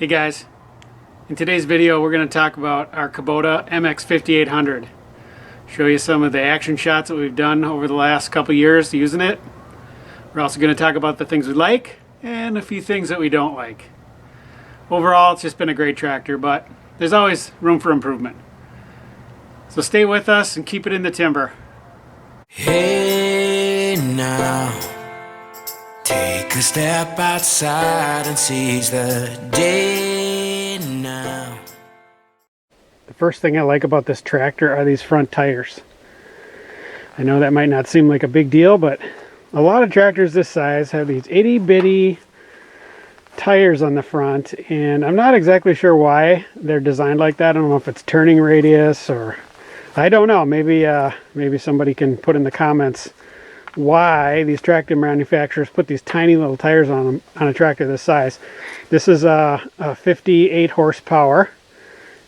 Hey guys, in today's video we're going to talk about our Kubota MX5800. Show you some of the action shots that we've done over the last couple years using it. We're also going to talk about the things we like and a few things that we don't like. Overall, it's just been a great tractor, but there's always room for improvement. So stay with us and keep it in the timber. Hey now, take a step outside and seize the day now. The first thing I like about this tractor are these front tires. I know that might not seem like a big deal, but a lot of tractors this size have these itty bitty tires on the front, and I'm not exactly sure why they're designed like that. I don't know if it's turning radius or I don't know. Maybe somebody can put in the comments why these tractor manufacturers put these tiny little tires on them on a tractor this size. This is a 58 horsepower,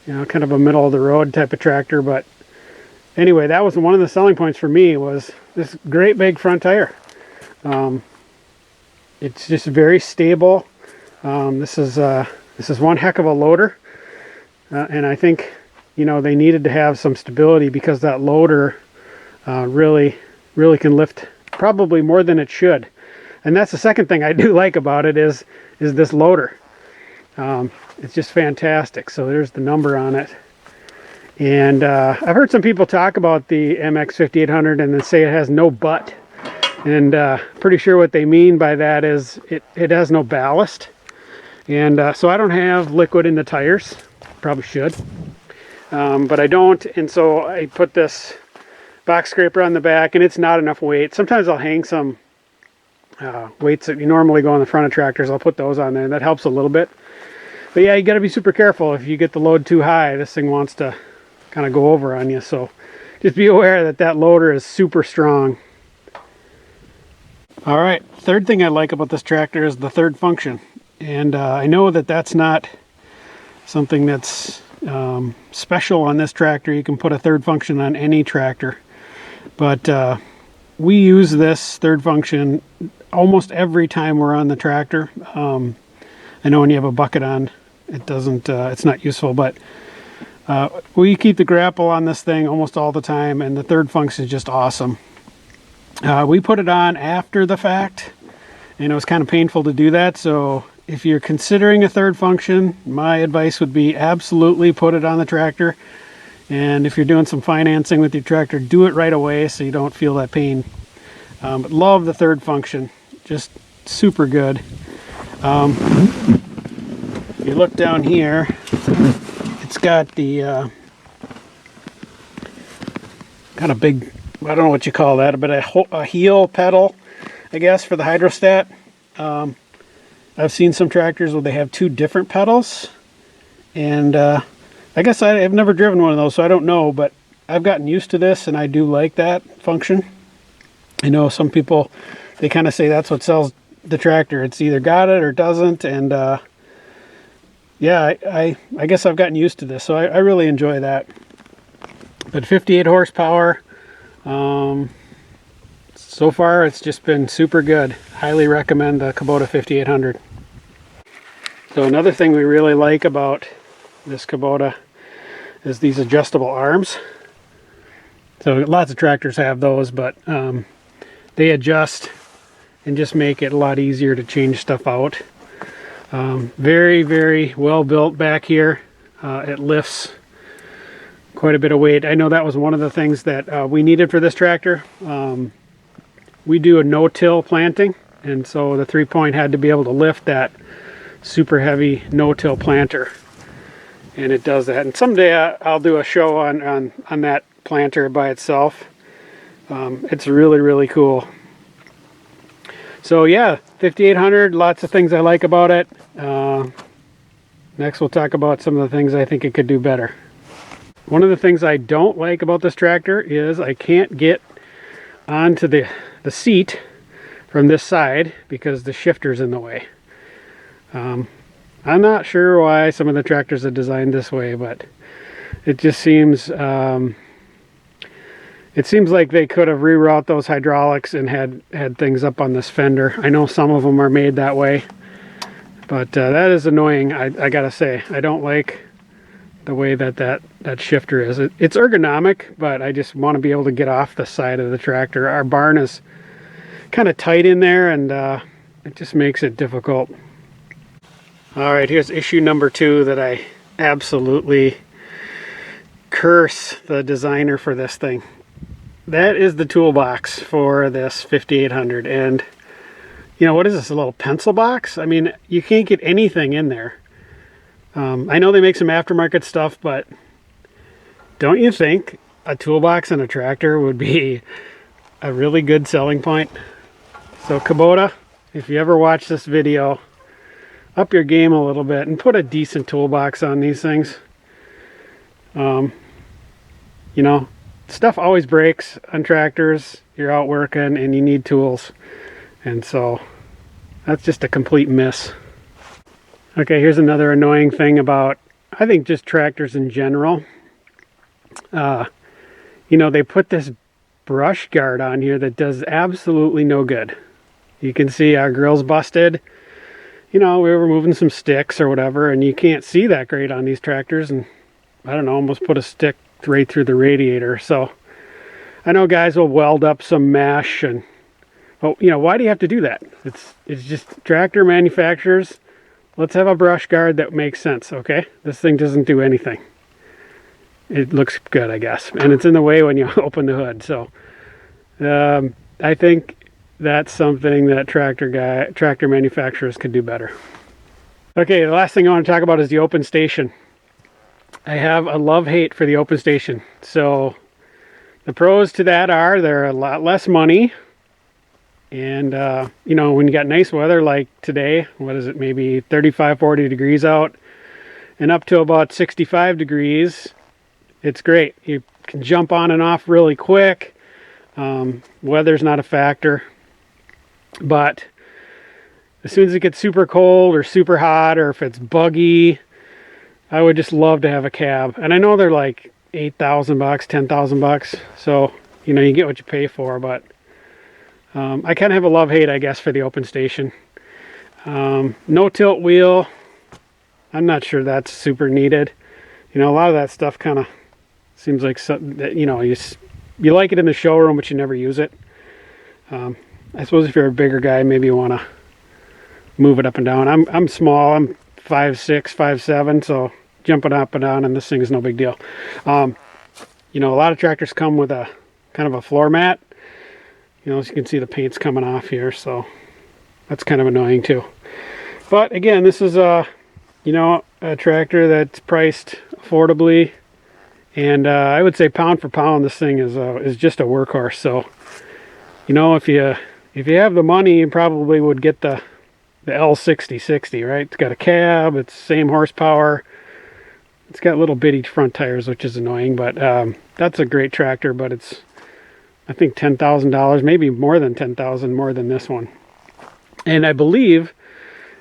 kind of a middle of the road type of tractor. But anyway, that was one of the selling points for me, was this great big front tire. It's just very stable. This is one heck of a loader, and I think they needed to have some stability because that loader really can lift probably more than it should. And that's the second thing I do like about it is this loader. It's just fantastic. So there's the number on it. And I've heard some people talk about the MX5800 and then say it has no butt. And pretty sure what they mean by that is it has no ballast. And so I don't have liquid in the tires. Probably should. But I don't, and so I put this box scraper on the back, and it's not enough weight. Sometimes I'll hang some weights that you normally go on the front of tractors. I'll put those on there, and that helps a little bit. But yeah, you got to be super careful. If you get the load too high, this thing wants to kind of go over on you. So just be aware that loader is super strong. All right, third thing I like about this tractor is the third function. And I know that's not something that's special on this tractor. You can put a third function on any tractor, but we use this third function almost every time we're on the tractor. I know when you have a bucket on, it's not useful, but we keep the grapple on this thing almost all the time, and the third function is just awesome. We put it on after the fact, and it was kind of painful to do that. So if you're considering a third function, my advice would be absolutely put it on the tractor. And if you're doing some financing with your tractor, do it right away so you don't feel that pain. But love the third function, just super good. If you look down here, it's got the kind of big, I don't know what you call that, but a heel pedal, I guess, for the hydrostat. I've seen some tractors where they have two different pedals, and I guess I've never driven one of those, so I don't know, but I've gotten used to this, and I do like that function. I know some people, they kind of say that's what sells the tractor. It's either got it or doesn't, and yeah, I guess I've gotten used to this, so I really enjoy that. But 58 horsepower, so far it's just been super good. Highly recommend the Kubota 5800. So another thing we really like about this Kubota is these adjustable arms. So lots of tractors have those, but they adjust and just make it a lot easier to change stuff out. Very, very well built back here. It lifts quite a bit of weight. I know that was one of the things that we needed for this tractor. We do a no-till planting, and so the 3-point had to be able to lift that super heavy no-till planter, and it does that. And someday I'll do a show on that planter by itself. It's really, really cool. So yeah, 5800, lots of things I like about it. Next we'll talk about some of the things I think it could do better. One of the things I don't like about this tractor is I can't get onto the seat from this side because the shifter's in the way. I'm not sure why some of the tractors are designed this way, but it just seems It seems like they could have rerouted those hydraulics and had things up on this fender. I know some of them are made that way. But that is annoying. I gotta say, I don't like the way that shifter is. It's ergonomic, but I just want to be able to get off the side of the tractor. Our barn is kind of tight in there, and it just makes it difficult. All right, here's issue number 2 that I absolutely curse the designer for this thing. That is the toolbox for this 5800. And you know, what is this, a little pencil box? I mean, you can't get anything in there. I know they make some aftermarket stuff, but don't you think a toolbox in a tractor would be a really good selling point? So Kubota, if you ever watch this video, up your game a little bit and put a decent toolbox on these things. You know, stuff always breaks on tractors. You're out working and you need tools. And so that's just a complete miss. Okay, here's another annoying thing about, I think, just tractors in general. You know, they put this brush guard on here that does absolutely no good. You can see our grill's busted. You know, we were moving some sticks or whatever, and you can't see that great on these tractors, and I don't know, almost put a stick right through the radiator. So I know guys will weld up some mesh, and well, you know, why do you have to do that? It's just tractor manufacturers. Let's have a brush guard that makes sense, okay? This thing doesn't do anything. It looks good, I guess, and it's in the way when you open the hood. So I think that's something that tractor manufacturers could do better. Okay, the last thing I want to talk about is the open station. I have a love-hate for the open station. So the pros to that are they're a lot less money. And, you know, when you got nice weather like today, what is it, maybe 35, 40 degrees out, and up to about 65 degrees, it's great. You can jump on and off really quick. Weather's not a factor. But as soon as it gets super cold or super hot, or if it's buggy, I would just love to have a cab. And I know they're like $8,000, $10,000. So, you know, you get what you pay for, but I kind of have a love-hate, I guess, for the open station. No tilt wheel. I'm not sure that's super needed. You know, a lot of that stuff kind of seems like something that, you know, you like it in the showroom, but you never use it. I suppose if you're a bigger guy, maybe you want to move it up and down. I'm small. I'm 5'6", 5'7", so jumping up and down on this thing is no big deal. You know, a lot of tractors come with a kind of a floor mat. You know, as you can see, the paint's coming off here, so that's kind of annoying too. But again, this is you know, a tractor that's priced affordably, and I would say pound for pound, this thing is just a workhorse. So, you know, if you have the money, you probably would get the L6060, right? It's got a cab, it's same horsepower. It's got little bitty front tires, which is annoying, but that's a great tractor, but it's, I think, $10,000, maybe more than $10,000 more than this one. And I believe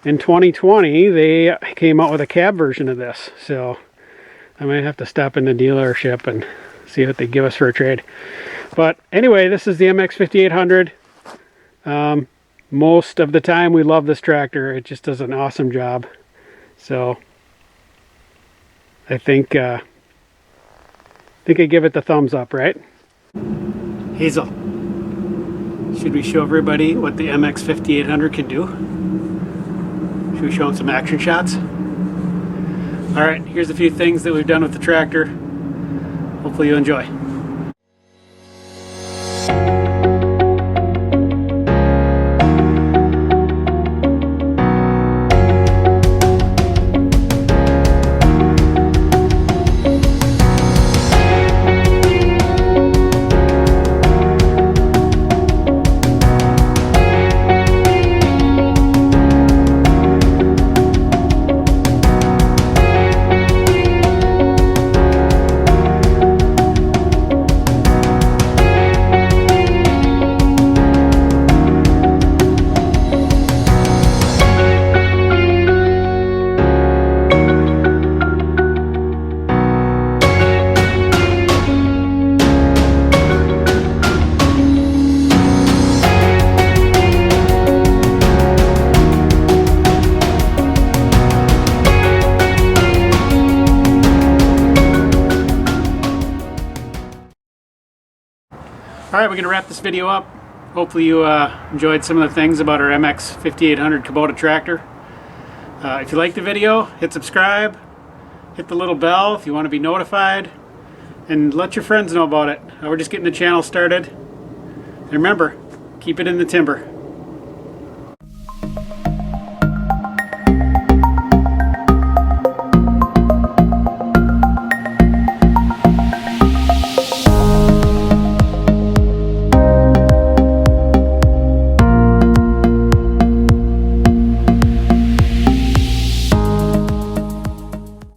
in 2020 they came out with a cab version of this, so I might have to stop in the dealership and see what they give us for a trade. But anyway, this is the MX5800. Most of the time we love this tractor. It just does an awesome job. So I think I give it the thumbs up, right? Hazel, should we show everybody what the MX5800 can do? Should we show them some action shots? All right, here's a few things that we've done with the tractor. Hopefully you enjoy. Alright, we're going to wrap this video up. Hopefully you enjoyed some of the things about our MX5800 Kubota tractor. If you like the video, hit subscribe, hit the little bell if you want to be notified, and let your friends know about it. We're just getting the channel started. And remember, keep it in the timber.